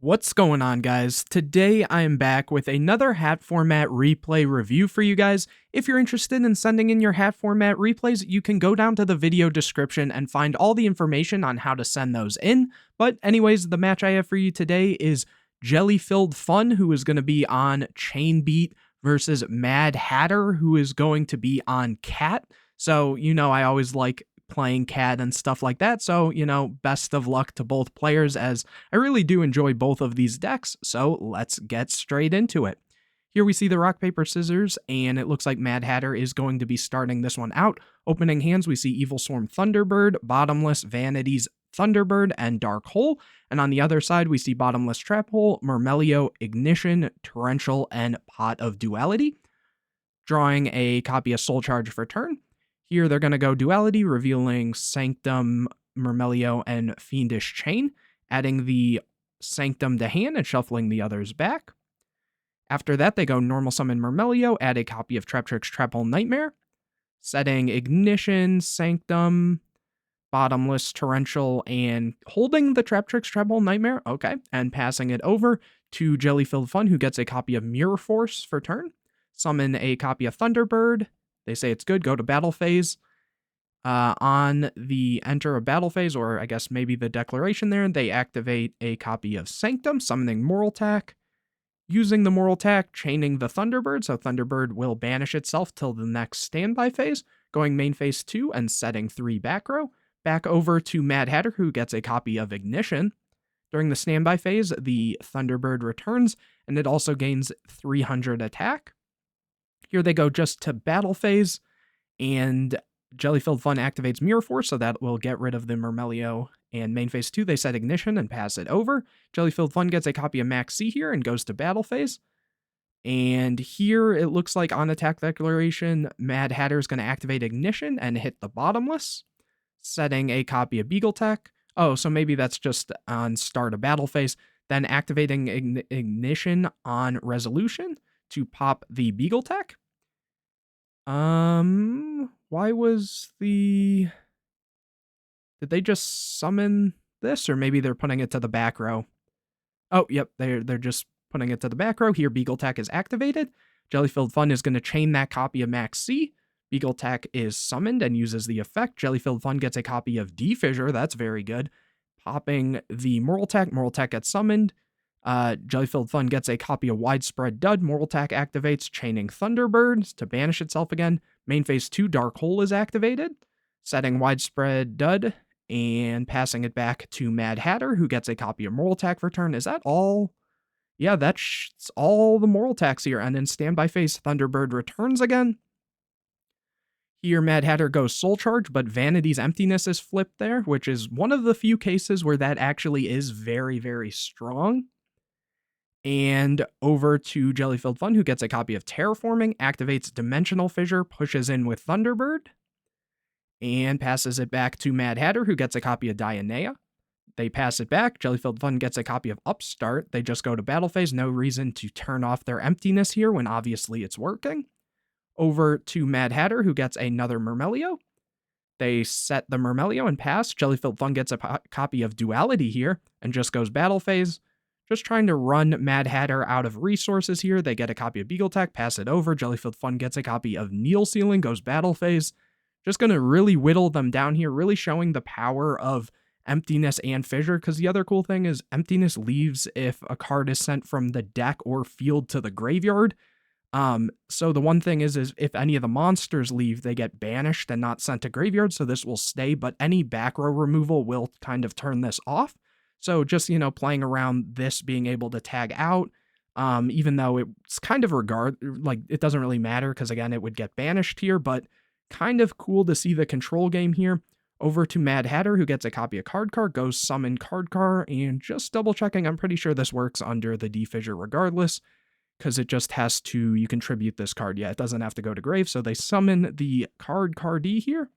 What's going on, guys? Today I am back with another hat format replay review for you guys. If you're interested in sending in your hat format replays, you can go down to the video description and find all the information on how to send those in. But anyways, the match I have for you today is Jelly-Filled Fun, who is going to be on Chainbeat versus Mad Hatter, who is going to be on Cat. So, I always like playing Cat and stuff like that, so, best of luck to both players, as I really do enjoy both of these decks, so let's get straight into it. Here we see the rock, paper, scissors, and it looks like Mad Hatter is going to be starting this one out. Opening hands, we see Evil Swarm Thunderbird, Bottomless Vanity's Thunderbird, and Dark Hole, and on the other side, we see Bottomless Trap Hole, Mermail, Ignition, Torrential, and Pot of Duality. Drawing a copy of Soul Charge for turn. Here they're going to go Duality, revealing Sanctum, Mermail, and Fiendish Chain, adding the Sanctum to hand and shuffling the others back. After that, they go Normal Summon Mermail, add a copy of Traptrix Traphole Nightmare, setting Ignition, Sanctum, Bottomless, Torrential, and holding the Traptrix Traphole Nightmare, okay, and passing it over to Jelly-Filled Fun, who gets a copy of Mirror Force for turn, summon a copy of Thunderbird. They say it's good, go to battle phase. On the enter a battle phase, or I guess maybe the declaration there, they activate a copy of Sanctum, summoning Moraltac. Using the Moraltac, chaining the Thunderbird, so Thunderbird will banish itself till the next standby phase, going main phase 2 and setting 3 back row. Back over to Mad Hatter, who gets a copy of Ignition. During the standby phase, the Thunderbird returns, and it also gains 300 attack. Here they go just to battle phase, and Jelly-Filled Fun activates Mirror Force, so that will get rid of the Mermail, and main phase 2 they set Ignition and pass it over. Jelly-Filled Fun gets a copy of Max C here and goes to battle phase. And here it looks like on attack declaration, Mad Hatter is going to activate Ignition and hit the Bottomless, setting a copy of Beagletech. Oh, so maybe that's just on start of battle phase, then activating Ignition on resolution to pop the Beagletech. Why was the... Did they just summon this, or maybe they're putting it to the back row? Oh, yep, they're just putting it to the back row. Here, Beagletech is activated. Jelly-Filled Fun is going to chain that copy of Max C. Beagletech is summoned and uses the effect. Jelly-Filled Fun gets a copy of D-Fissure. That's very good. Popping the Moraltac. Moraltac gets summoned. Jelly-Filled Fun gets a copy of Widespread Dud. Moraltac activates, chaining Thunderbirds to banish itself again. Main phase 2, Dark Hole is activated, setting Widespread Dud and passing it back to Mad Hatter, who gets a copy of Moraltac for turn. Is that all? Yeah, that's all the Moraltacs here. And in standby phase, Thunderbird returns again. Here, Mad Hatter goes Soul Charge, but Vanity's Emptiness is flipped there, which is one of the few cases where that actually is very, very strong. And over to Jelly-Filled Fun, who gets a copy of Terraforming, activates Dimensional Fissure, pushes in with Thunderbird, and passes it back to Mad Hatter, who gets a copy of Dionea. They pass it back. Jelly-Filled Fun gets a copy of Upstart. They just go to battle phase. No reason to turn off their emptiness here when obviously it's working. Over to Mad Hatter, who gets another Mermail. They set the Mermail and pass. Jelly-Filled Fun gets a copy of Duality here and just goes battle phase. Just trying to run Mad Hatter out of resources here. They get a copy of Beagletech, pass it over. Jelly-Filled Fun gets a copy of Needle Sealing, goes battle phase. Just going to really whittle them down here, really showing the power of Emptiness and Fissure, because the other cool thing is Emptiness leaves if a card is sent from the deck or field to the graveyard. So the one thing is if any of the monsters leave, they get banished and not sent to graveyard, so this will stay, but any back row removal will kind of turn this off. So just, playing around this being able to tag out, even though it's kind of it doesn't really matter because, again, it would get banished here, but kind of cool to see the control game here. Over to Mad Hatter, who gets a copy of Cardcar, goes summon Cardcar, and just double checking, I'm pretty sure this works under the D-Fissure regardless, because it just has to, you contribute this card. Yeah, it doesn't have to go to grave, so they summon the Cardcar-D here.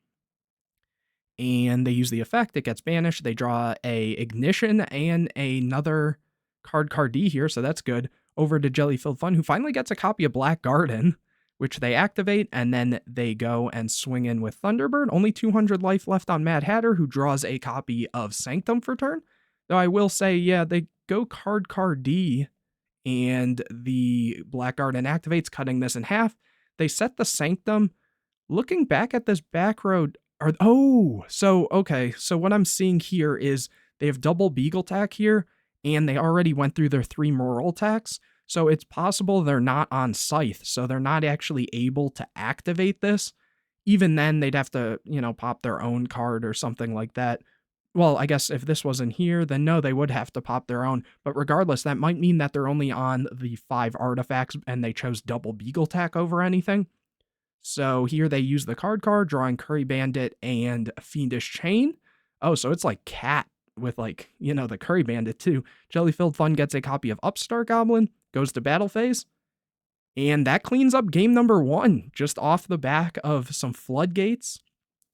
And they use the effect, it gets banished, they draw a Ignition and another Card-D here, so that's good. Over to Jelly-Filled Fun, who finally gets a copy of Black Garden, which they activate, and then they go and swing in with Thunderbird. Only 200 life left on Mad Hatter, who draws a copy of Sanctum for turn. Though I will say, yeah, they go card D, and the Black Garden activates, cutting this in half. They set the Sanctum. Looking back at this back row, okay, so what I'm seeing here is they have double Beagle Tack here, and they already went through their 3 moral attacks, so it's possible they're not on Scythe, so they're not actually able to activate this. Even then, they'd have to, pop their own card or something like that. Well, I guess if this wasn't here, then no, they would have to pop their own. But regardless, that might mean that they're only on the 5 artifacts and they chose double Beagle Tack over anything. So here they use the card, drawing Curry Bandit and Fiendish Chain. Oh, so it's like Cat with the Curry Bandit too. Jelly-Filled Fun gets a copy of Upstart Goblin, goes to battle phase. And that cleans up game number 1, just off the back of some floodgates.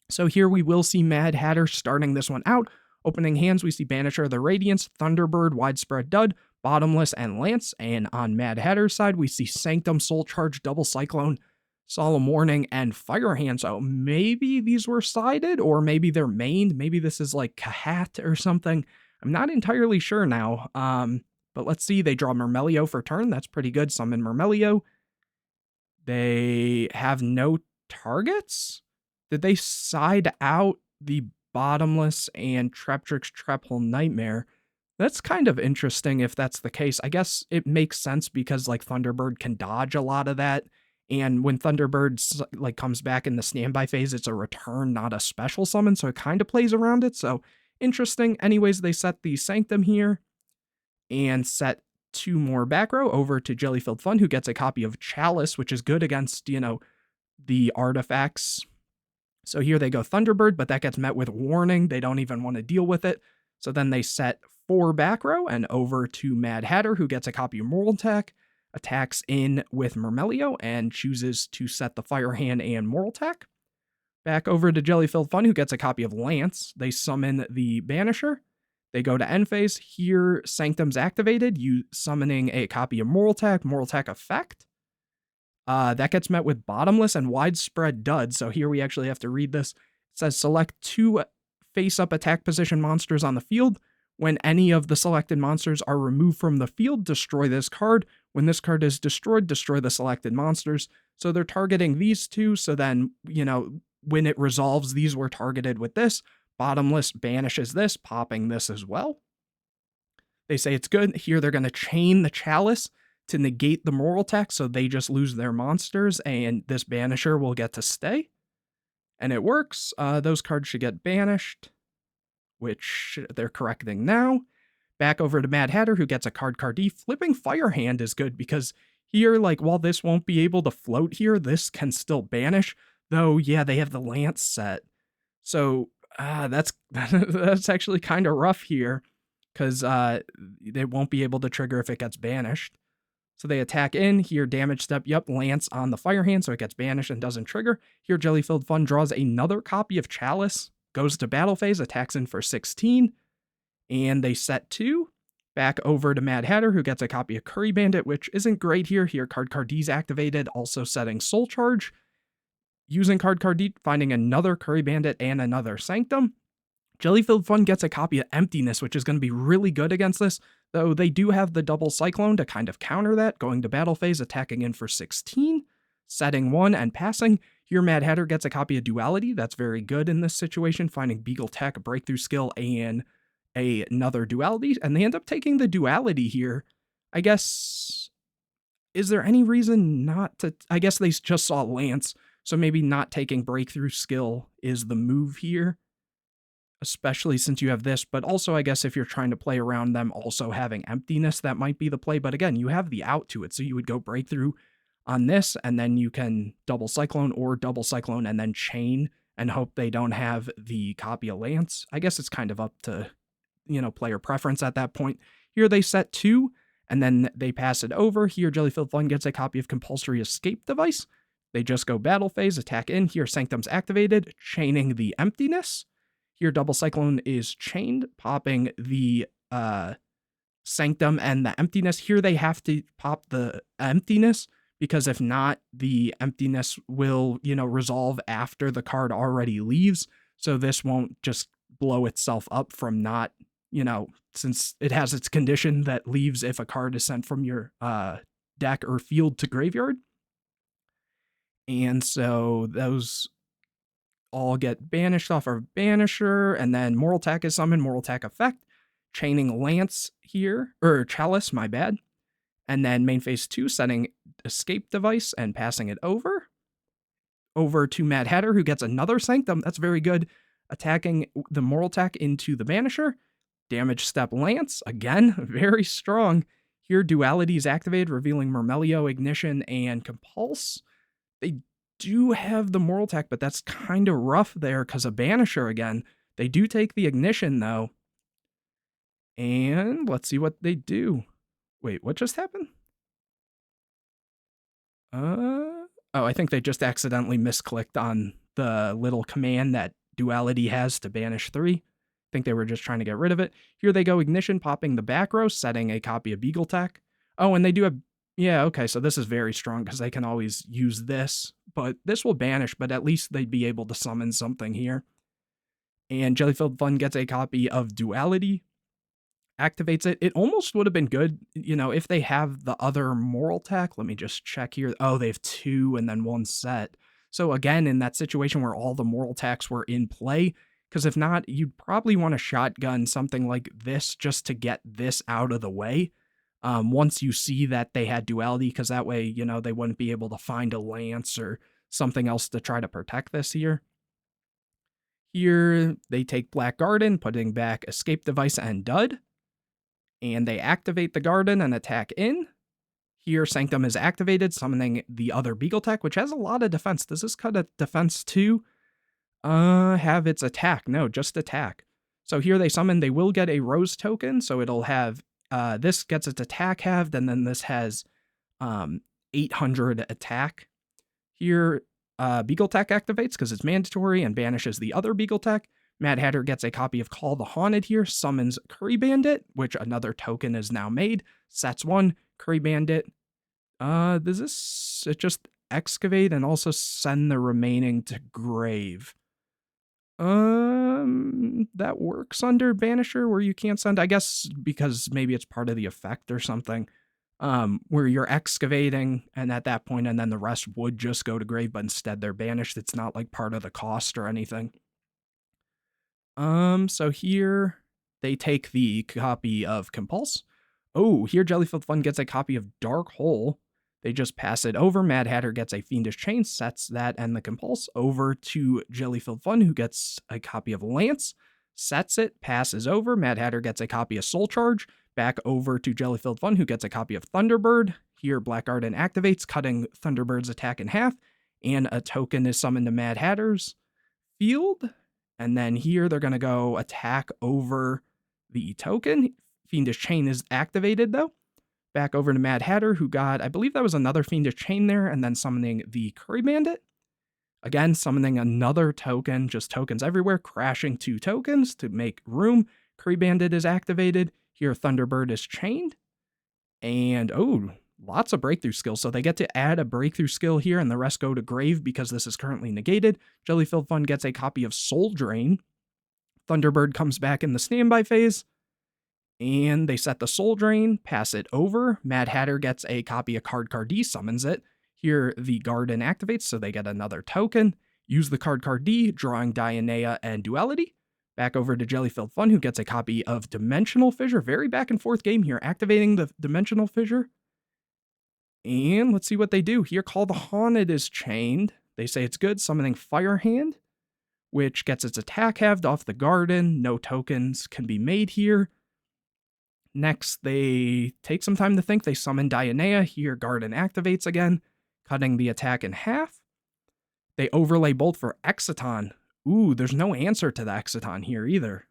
So here we will see Mad Hatter starting this one out. Opening hands, we see Banisher of the Radiance, Thunderbird, Widespread Dud, Bottomless, and Lance. And on Mad Hatter's side, we see Sanctum, Soul Charge, Double Cyclone, Solemn Warning, and Firehand. So maybe these were sided, or maybe they're mained. Maybe this is like KCHAT or something. I'm not entirely sure now. But let's see. They draw Mermail for turn. That's pretty good. Summon Mermail. They have no targets? Did they side out the Bottomless and Treptrix Trephole Nightmare? That's kind of interesting if that's the case. I guess it makes sense because Thunderbird can dodge a lot of that. And when Thunderbird comes back in the standby phase, it's a return, not a special summon. So it kind of plays around it. So interesting. Anyways, they set the Sanctum here and set 2 more back row over to Jelly-Filled Fun, who gets a copy of Chalice, which is good against, the artifacts. So here they go Thunderbird, but that gets met with Warning. They don't even want to deal with it. So then they set 4 back row and over to Mad Hatter, who gets a copy of Moral Attack, attacks in with Mermail, and chooses to set the Firehand and Moral Attack. Back over to Jelly-Filled Fun, who gets a copy of Lance. They summon the Banisher. They go to end phase. Here, Sanctum's activated, you summoning a copy of Moral Attack effect. That gets met with Bottomless and Widespread Dud. So here we actually have to read this. It says select 2 face-up attack position monsters on the field. When any of the selected monsters are removed from the field, destroy this card. When this card is destroyed, destroy the selected monsters. So they're targeting these 2. So then, when it resolves, these were targeted with this. Bottomless banishes this, popping this as well. They say it's good. Here they're going to chain the Chalice to negate the Moral Attack, so they just lose their monsters, and this Banisher will get to stay. And it works. Those cards should get banished, which they're correcting now. Back over to Mad Hatter, who gets a card D. Flipping Firehand is good, because here, while this won't be able to float here, this can still banish. Though, yeah, they have the Lance set. So, that's actually kind of rough here, because they won't be able to trigger if it gets banished. So they attack in. Here, damage step, Lance on the Firehand, so it gets banished and doesn't trigger. Here, Jelly-Filled Fun draws another copy of Chalice, goes to battle phase, attacks in for 16, and they set 2. Back over to Mad Hatter, who gets a copy of Curry Bandit, which isn't great here. Here, card D's activated, also setting Soul Charge. Using card D, finding another Curry Bandit and another Sanctum. Jelly-Filled Fun gets a copy of Emptiness, which is going to be really good against this, though they do have the double Cyclone to kind of counter that, going to battle phase, attacking in for 16, setting 1 and passing. Here, Mad Hatter gets a copy of Duality. That's very good in this situation, finding Beagle Tech, Breakthrough Skill, and another Duality, and they end up taking the Duality here. I guess, is there any reason not to? I guess they just saw Lance, so maybe not taking Breakthrough Skill is the move here, especially since you have this. But also, I guess if you're trying to play around them also having Emptiness, that might be the play. But again, you have the out to it, so you would go Breakthrough on this, and then you can double Cyclone or double Cyclone and then chain and hope they don't have the copy of Lance. I guess it's kind of up to, player preference at that point. Here they set 2, and then they pass it over. Here, Jelly-Filled Fun gets a copy of Compulsory Escape Device. They just go battle phase, attack in. Here, Sanctum's activated, chaining the Emptiness. Here, Double Cyclone is chained, popping the Sanctum and the Emptiness. Here, they have to pop the Emptiness, because if not, the Emptiness will, resolve after the card already leaves. So this won't just blow itself up from not, since it has its condition that leaves if a card is sent from your deck or field to graveyard. And so those all get banished off our Banisher, and then Moral Attack is summoned, Moral Attack effect, chaining Lance here, or Chalice, my bad. And then main phase 2, setting Escape Device and passing it over to Mad Hatter, who gets another Sanctum. That's very good. Attacking the Moral Attack into the Banisher. Damage Step Lance, again, very strong. Here, Duality is activated, revealing Mermail, Ignition, and Compulse. They do have the Moral Attack, but that's kind of rough there because of Banisher again. They do take the Ignition, though. And let's see what they do. Wait, what just happened? Oh, I think they just accidentally misclicked on the little command that Duality has to banish 3. I think they were just trying to get rid of it. Here they go, Ignition, popping the back row, setting a copy of Beagle Tech. Oh, and they do have... Yeah, okay, so this is very strong because they can always use this. But this will banish, but at least they'd be able to summon something here. And Jellyfilled Fun gets a copy of Duality. Activates it. It almost would have been good, if they have the other Moral Attack. Let me just check here. Oh, they have 2 and then 1 set. So again, in that situation where all the Moral Attacks were in play, because if not, you'd probably want to shotgun something like this just to get this out of the way. Once you see that they had Duality, because that way, they wouldn't be able to find a Lance or something else to try to protect this here. Here, they take Black Garden, putting back Escape Device and Dud. And they activate the Garden and attack in. Here, Sanctum is activated, summoning the other Beagle Tech, which has a lot of defense. Does this cut a defense too? Have its attack. No, just attack. So here they summon, they will get a Rose token, so it'll have, this gets its attack halved, and then this has 800 attack. Here, Beagle Tech activates because it's mandatory and banishes the other Beagle Tech. Mad Hatter gets a copy of Call the Haunted here, summons Curry Bandit, which another token is now made, sets 1, Curry Bandit. Does this, it just excavate and also send the remaining to grave? That works under Banisher where you can't send, I guess, because maybe it's part of the effect or something, where you're excavating and at that point, and then the rest would just go to grave, but instead they're banished. It's not like part of the cost or anything. So here they take the copy of Compulse. Oh, here Jellyfilled Fun gets a copy of Dark Hole. They just pass it over. Mad Hatter gets a Fiendish Chain, sets that and the Compulse over to Jellyfilled Fun, who gets a copy of Lance, sets it, passes over. Mad Hatter gets a copy of Soul Charge, back over to Jellyfilled Fun, who gets a copy of Thunderbird. Here, Black Garden activates, cutting Thunderbird's attack in half, and a token is summoned to Mad Hatter's field. And then here they're going to go attack over the token. Fiendish Chain is activated, though. Back over to Mad Hatter, who got, I believe that was another Fiendish Chain there, and then summoning the Curry Bandit. Again, summoning another token, just tokens everywhere, crashing 2 tokens to make room. Curry Bandit is activated. Here, Thunderbird is chained. And, oh, lots of breakthrough skills. So they get to add a breakthrough skill here, and the rest go to grave because this is currently negated. Jellyfilled Fun gets a copy of Soul Drain. Thunderbird comes back in the standby phase. And they set the Soul Drain, pass it over. Mad Hatter gets a copy of Card D, summons it. Here, the Garden activates, so they get another token. Use the Card D, drawing Dianea and Duality. Back over to Jellyfilled Fun, who gets a copy of Dimensional Fissure. Very back and forth game here, activating the Dimensional Fissure. And let's see what they do. Here, Call the Haunted is chained. They say it's good, summoning Firehand, which gets its attack halved off the Garden. No tokens can be made here. Next, they take some time to think. They summon Dianea. Here, Garden activates again, cutting the attack in half. They overlay Bolt for Exciton. Ooh, there's no answer to the Exciton here either.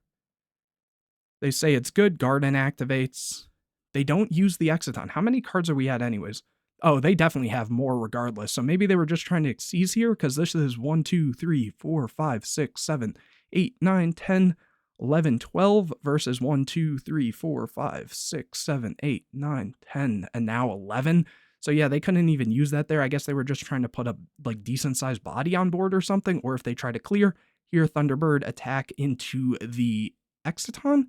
They say it's good. Garden activates. They don't use the Exciton. How many cards are we at anyways? Oh, they definitely have more regardless. So maybe they were just trying to seize here because this is 1, 2, 3, 4, 5, 6, 7, 8, 9, 10, 11, 12 versus 1, 2, 3, 4, 5, 6, 7, 8, 9, 10, and now 11. So yeah, they couldn't even use that there. I guess they were just trying to put a like decent sized body on board or something. Or if they try to clear, here Thunderbird attack into the Exciton.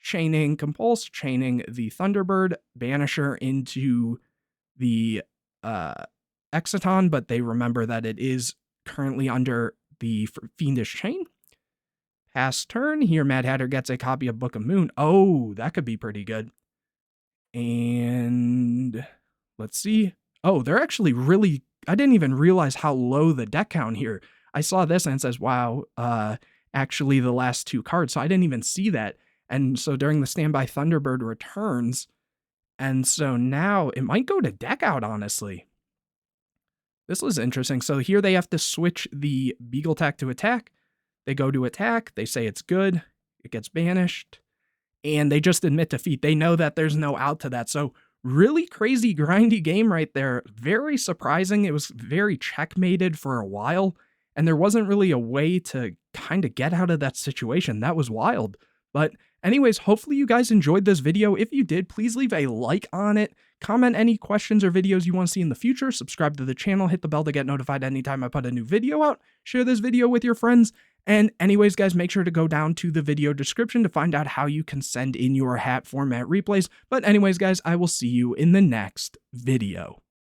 chaining Compulse, chaining the Thunderbird, Banisher into the Exciton, but they remember that it is currently under the Fiendish Chain. Pass turn, here Mad Hatter gets a copy of Book of Moon. Oh, that could be pretty good. And let's see. Oh, they're actually really, I didn't even realize how low the deck count here. I saw this and it says, wow, actually the last 2 cards. So I didn't even see that. And so during the standby, Thunderbird returns. And so now it might go to deck out, honestly. This was interesting. So here they have to switch the Beagle Tack to attack. They go to attack. They say it's good. It gets banished. And they just admit defeat. They know that there's no out to that. So really crazy, grindy game right there. Very surprising. It was very checkmated for a while. And there wasn't really a way to kind of get out of that situation. That was wild. But anyways, hopefully you guys enjoyed this video. If you did, please leave a like on it. Comment any questions or videos you want to see in the future. Subscribe to the channel. Hit the bell to get notified anytime I put a new video out. Share this video with your friends. And anyways, guys, make sure to go down to the video description to find out how you can send in your hat format replays. But anyways, guys, I will see you in the next video.